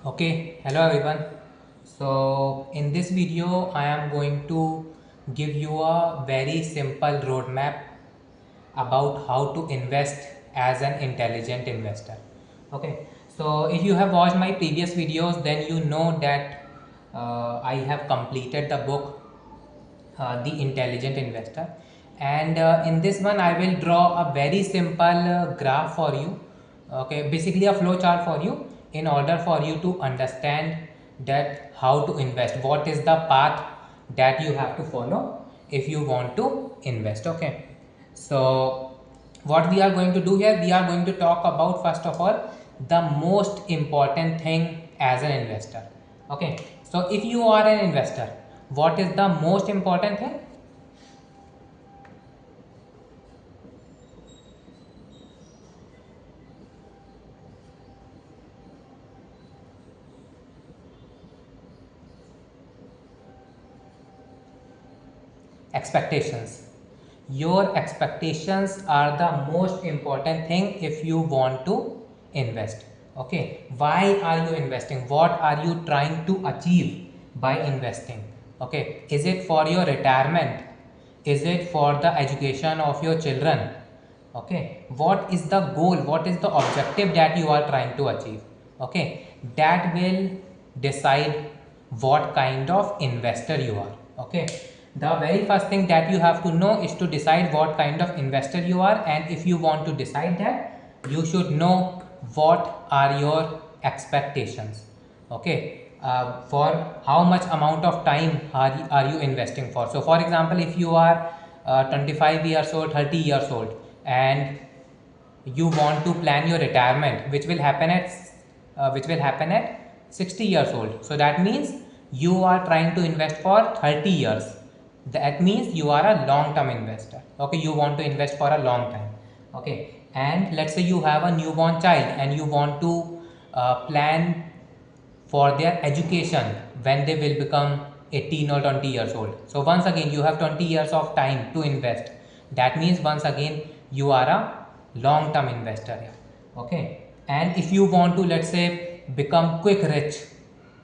Okay, hello everyone. So in this video I am going to give you a very simple roadmap about how to invest as an intelligent investor. Okay, so if you have watched my previous videos, then you know that I have completed the book The Intelligent Investor, and in this one I will draw a very simple graph for you. Okay, basically a flow chart for you in order for you to understand that how to invest, what is the path that you have to follow if you want to invest. Okay, so what we are going to do here, we are going to talk about first of all the most important thing as an investor. Okay, so if you are an investor, what is the most important thing? Expectations. Your expectations are the most important thing if you want to invest. Okay, why are you investing? What are you trying to achieve by investing? Okay, is it for your retirement? Is it for the education of your children? Okay, what is the goal, what is the objective that you are trying to achieve? Okay, that will decide what kind of investor you are. Okay, the very first thing that you have to know is to decide what kind of investor you are, and if you want to decide that, you should know what are your expectations. Okay, for how much amount of time are you investing for? So for example, if you are 25 years old, 30 years old, and you want to plan your retirement, which will happen at 60 years old, so that means you are trying to invest for 30 years. That means you are a long term investor. Okay, you want to invest for a long time. Okay, and let's say you have a newborn child and you want to plan for their education when they will become 18 or 20 years old. So once again you have 20 years of time to invest. That means once again you are a long term investor here. Okay, and if you want to, let's say, become quick rich,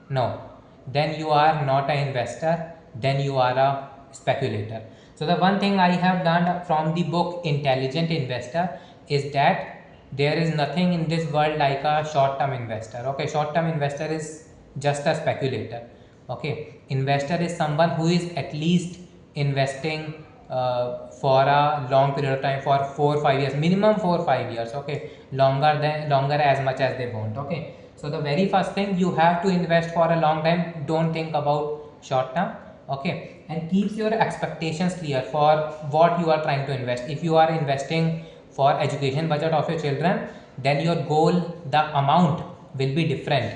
no, then you are not an investor, then you are a speculator. So the one thing I have learned from the book Intelligent Investor is that there is nothing in this world like a short term investor. Okay, short term investor is just a speculator. Okay, investor is someone who is at least investing for a long period of time, for 4 or 5 years, minimum 4 or 5 years. Okay, longer as much as they want. Okay, so the very first thing, you have to invest for a long time, don't think about short term. Okay, and keeps your expectations clear for what you are trying to invest. If you are investing for education budget of your children, then your goal, the amount will be different.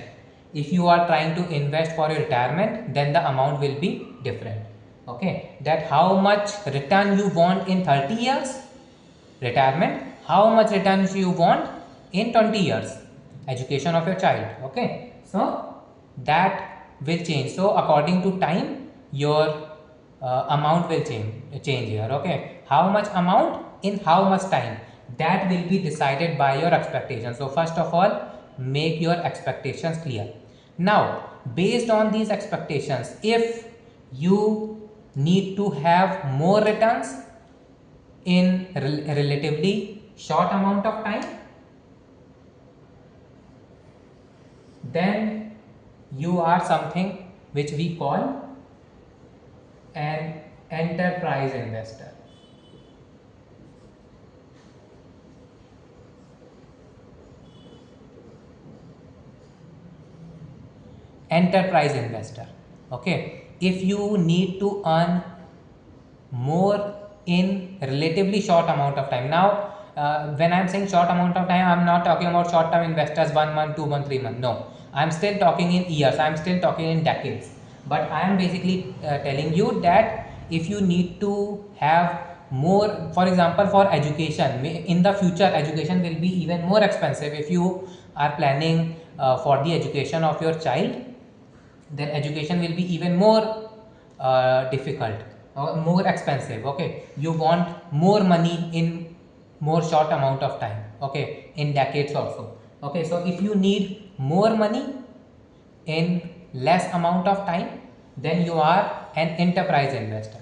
If you are trying to invest for your retirement, then the amount will be different. Okay, that how much return you want in 30 years retirement, how much returns you want in 20 years education of your child. Okay, so that will change. So according to time, your amount will change here. Okay, how much amount in how much time, that will be decided by your expectations. So first of all, make your expectations clear. Now based on these expectations, if you need to have more returns in relatively short amount of time, then you are something which we call an enterprise investor. Enterprise investor. Okay, if you need to earn more in relatively short amount of time. Now when I'm saying short amount of time, I'm not talking about short term investors, 1 month, 2 month, 3 month. No, I'm still talking in years, I'm still talking in decades. But I am basically telling you that if you need to have more, for example, for education, in the future education will be even more expensive. If you are planning for the education of your child, then education will be even more difficult or more expensive. Okay, you want more money in more short amount of time. Okay, in decades also. Okay, so if you need more money, in less amount of time, then you are an enterprise investor.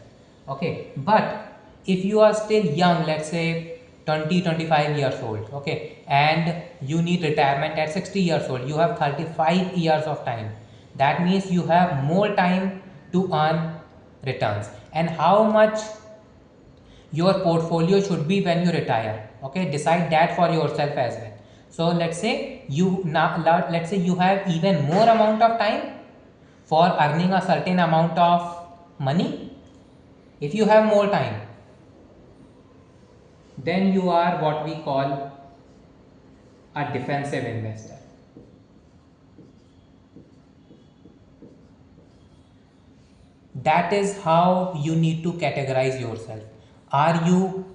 Okay, but if you are still young, let's say 20-25 years old, okay, and you need retirement at 60 years old, you have 35 years of time. That means you have more time to earn returns. And how much your portfolio should be when you retire, okay, decide that for yourself as well. So let's say let's say you have even more amount of time for earning a certain amount of money. If you have more time, then you are what we call a defensive investor. That is how you need to categorize yourself. Are you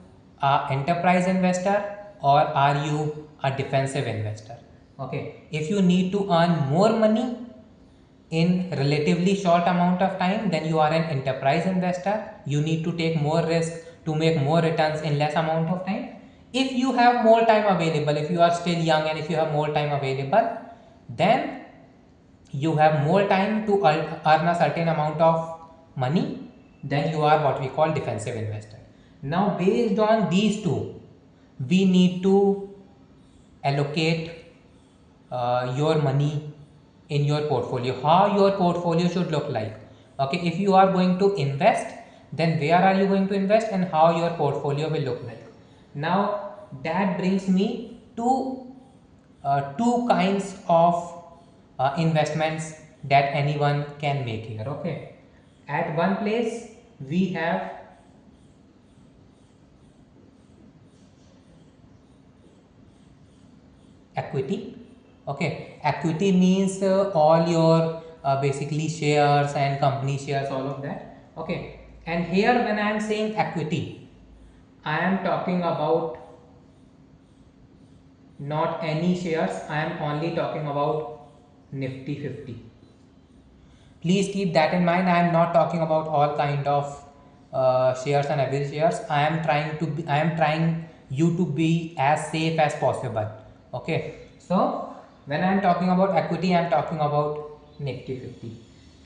a enterprise investor or are you a defensive investor? Okay, if you need to earn more money in relatively short amount of time, then you are an enterprise investor. You need to take more risk to make more returns in less amount of time. If you have more time available, if you are still young and if you have more time available, then you have more time to earn a certain amount of money, then you are what we call defensive investor. Now based on these two, we need to allocate your money in your portfolio, how your portfolio should look like. Okay, if you are going to invest, then where are you going to invest and how your portfolio will look like. Now that brings me to two kinds of investments that anyone can make here. Okay, at one place we have equity. Okay, equity means all your basically shares and company shares, all of that. Okay, and here when I am saying equity, I am talking about not any shares, I am only talking about Nifty 50. Please keep that in mind. I am not talking about all kind of shares and every shares. I am trying you to be as safe as possible. Okay, so when I am talking about equity, I am talking about Nifty 50.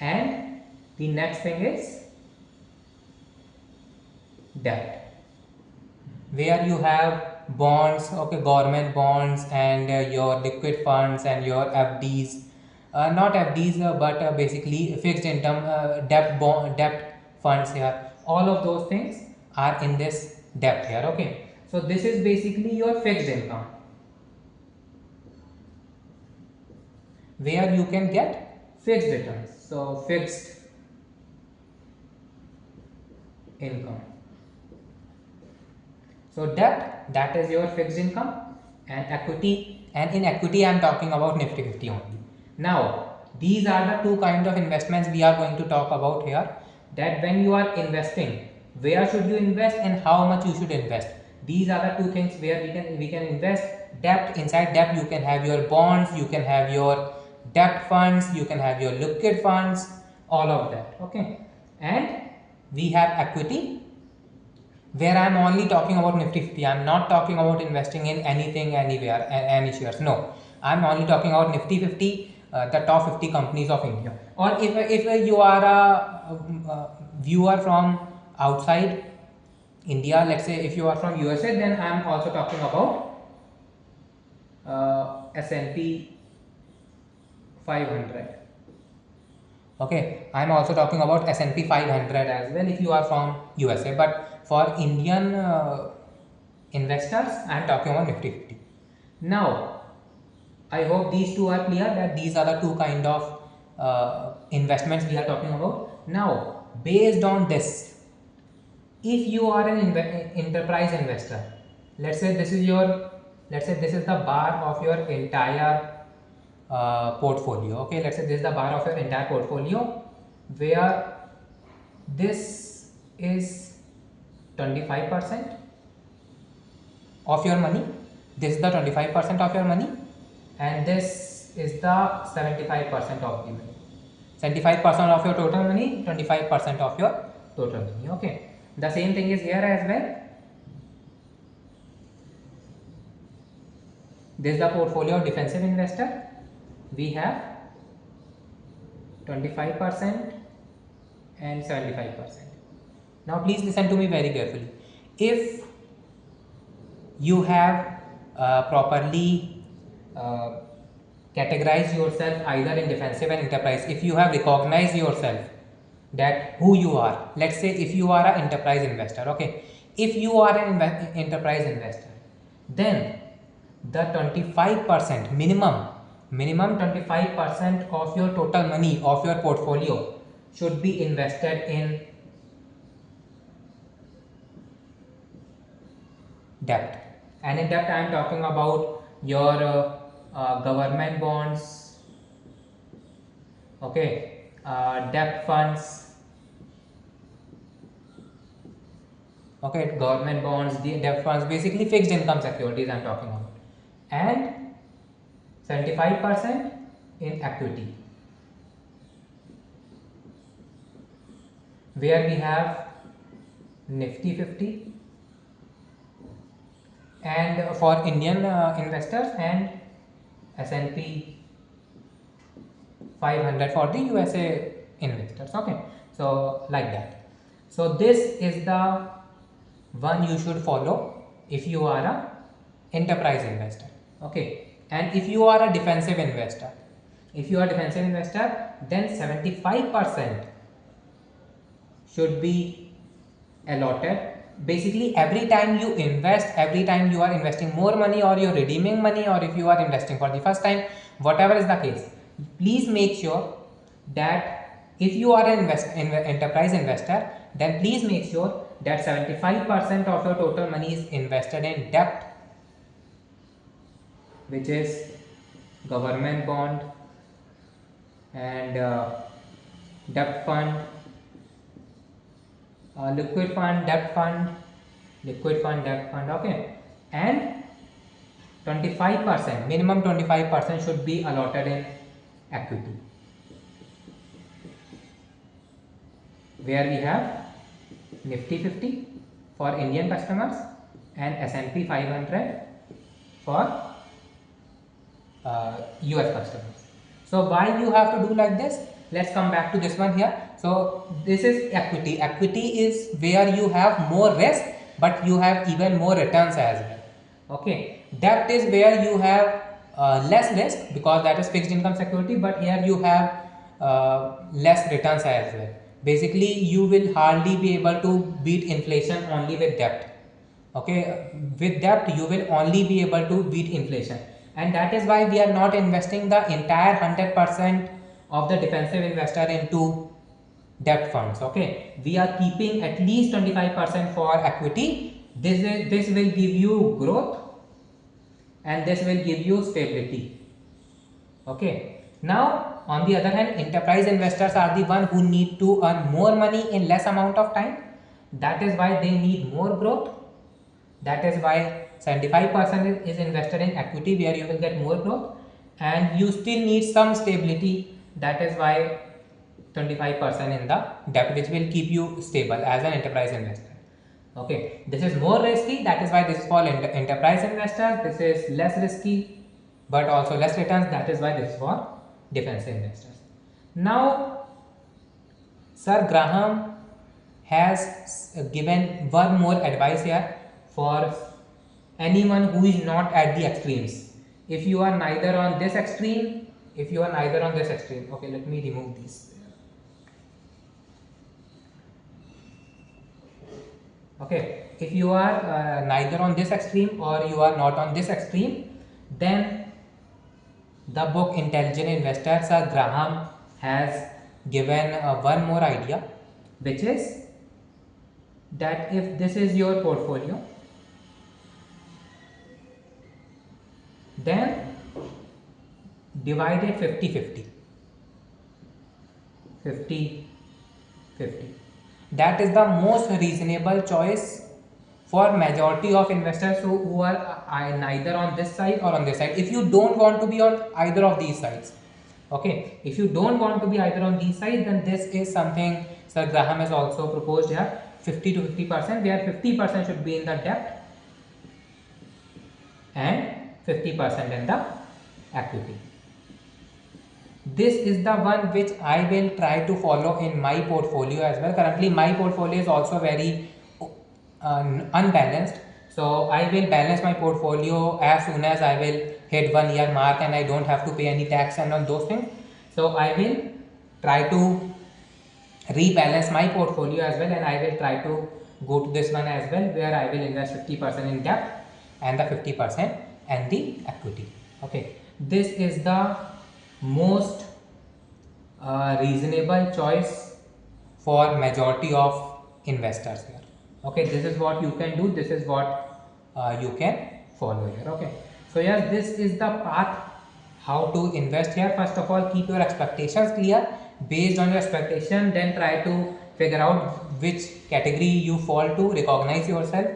And the next thing is debt, where you have bonds, okay, government bonds and your liquid funds and your FDs, not FDs, but basically fixed income, debt funds here. All of those things are in this debt here. Okay, so this is basically your fixed income, where you can get fixed returns. So fixed income. So debt, that is your fixed income, and equity, and in equity I am talking about Nifty 50 only. Now these are the two kind of investments we are going to talk about here, that when you are investing, where should you invest and how much you should invest. These are the two things where we can invest. Debt, inside debt you can have your bonds, you can have your debt funds, you can have your liquid funds, all of that. Okay, and we have equity, where I am only talking about Nifty 50. I am not talking about investing in anything, anywhere, any shares. No, I am only talking about Nifty 50, the top 50 companies of India. Or if you are a viewer from outside India, let's say if you are from USA, then I am also talking about S&P 500. Okay, I am also talking about S&P 500 as well if you are from USA, but for Indian investors I am talking about Nifty 50. Now I hope these two are clear, that these are the two kind of investments we are talking about. Now based on this, if you are an enterprise investor, let's say this is your, let's say this is the bar of your entire portfolio. Okay, let's say this is the bar of your entire portfolio, where this is 25% of your money, this is the 25% of your money, and this is the 75% of the money. 75% of your total money, 25% of your total money. Okay, the same thing is here as well. This is the portfolio of defensive investor. We have 25% and 75%. Now please listen to me very carefully. If you have properly uh, categorized yourself either in defensive and enterprise, if you have recognized yourself that who you are, let's say if you are an enterprise investor, okay, if you are an enterprise investor, then the 25% minimum 25% of your total money of your portfolio should be invested in debt. And in debt I am talking about your government bonds, okay, debt funds, okay, government bonds, the debt funds, basically fixed income securities I am talking about, and 75% in equity, where we have Nifty 50 and for Indian investors, and S&P 500 for the USA investors, okay, so like that. So this is the one you should follow if you are a enterprise investor, okay. And if you are a defensive investor, then 75% should be allotted. Basically every time you invest, every time you are investing more money or you're redeeming money, or if you are investing for the first time, whatever is the case, please make sure that if you are an enterprise investor, then please make sure that 75% of your total money is invested in debt, which is government bond and debt fund, liquid fund, debt fund, liquid fund, debt fund, okay, and 25%, minimum 25% should be allotted in equity, where we have Nifty 50 for Indian customers and S&P 500 for US customers. So why you have to do like this? Let's come back to this one here. So this is equity. Equity is where you have more risk but you have even more returns as well, okay. Debt is where you have less risk because that is fixed income security, but here you have less returns as well. Basically you will hardly be able to beat inflation only with debt, okay. With debt you will only be able to beat inflation, and that is why we are not investing the entire 100% of the defensive investor into debt funds, okay. We are keeping at least 25% for equity. This will give you growth and this will give you stability, okay. Now on the other hand, enterprise investors are the one who need to earn more money in less amount of time. That is why they need more growth. That is why 75% is invested in equity, where you will get more growth, and you still need some stability. That is why 25% in the debt, which will keep you stable as an enterprise investor, okay. This is more risky, that is why this is for enterprise investors. This is less risky but also less returns, that is why this is for defensive investors. Now Sir Graham has given one more advice here for anyone who is not at the extremes. If you are neither on this extreme, okay, let me remove these, okay. If you are neither on this extreme or you are not on this extreme, then the book Intelligent Investor, Sir Graham has given one more idea, which is that if this is your portfolio, then divide it 50-50. 50-50. That is the most reasonable choice for majority of investors who are neither on this side or on this side. If you don't want to be on either of these sides, okay, if you don't want to be either on these sides, then this is something Sir Graham has also proposed here, 50 to 50%, where 50% should be in the debt and 50% in the equity. this is the one which I will try to follow in my portfolio as well. Currently my portfolio is also very unbalanced, so I will balance my portfolio as soon as I will hit 1 year mark and I don't have to pay any tax and on those things. So I will try to rebalance my portfolio as well, and I will try to go to this one as well, where I will invest 50% in debt and the 50% and the equity. Okay, this is the most reasonable choice for majority of investors here. Okay, this is what you can do, this is what you can follow here. Okay, so yes, this is the path how to invest here. First of all, keep your expectations clear. Based on your expectation, then try to figure out which category you fall to, recognize yourself,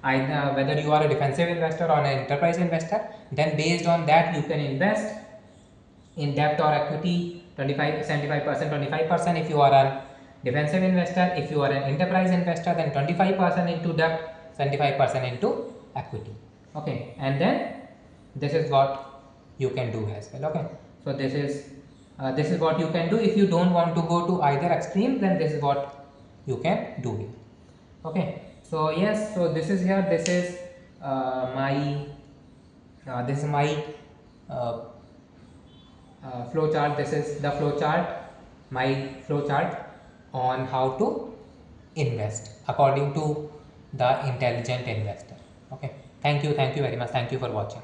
either whether you are a defensive investor or an enterprise investor. Then based on that you can invest in debt or equity 25 75%, 25% if you are a defensive investor. If you are an enterprise investor, then 25% into debt, 75% into equity. Okay, and then this is what you can do as well. Okay, so this is what you can do. If you don't want to go to either extreme, then this is what you can do here. Okay, so yes, so this is here, this is my uh, flow chart. This is the flow chart, my flow chart on how to invest according to the intelligent investor. Okay, thank you very much, thank you for watching.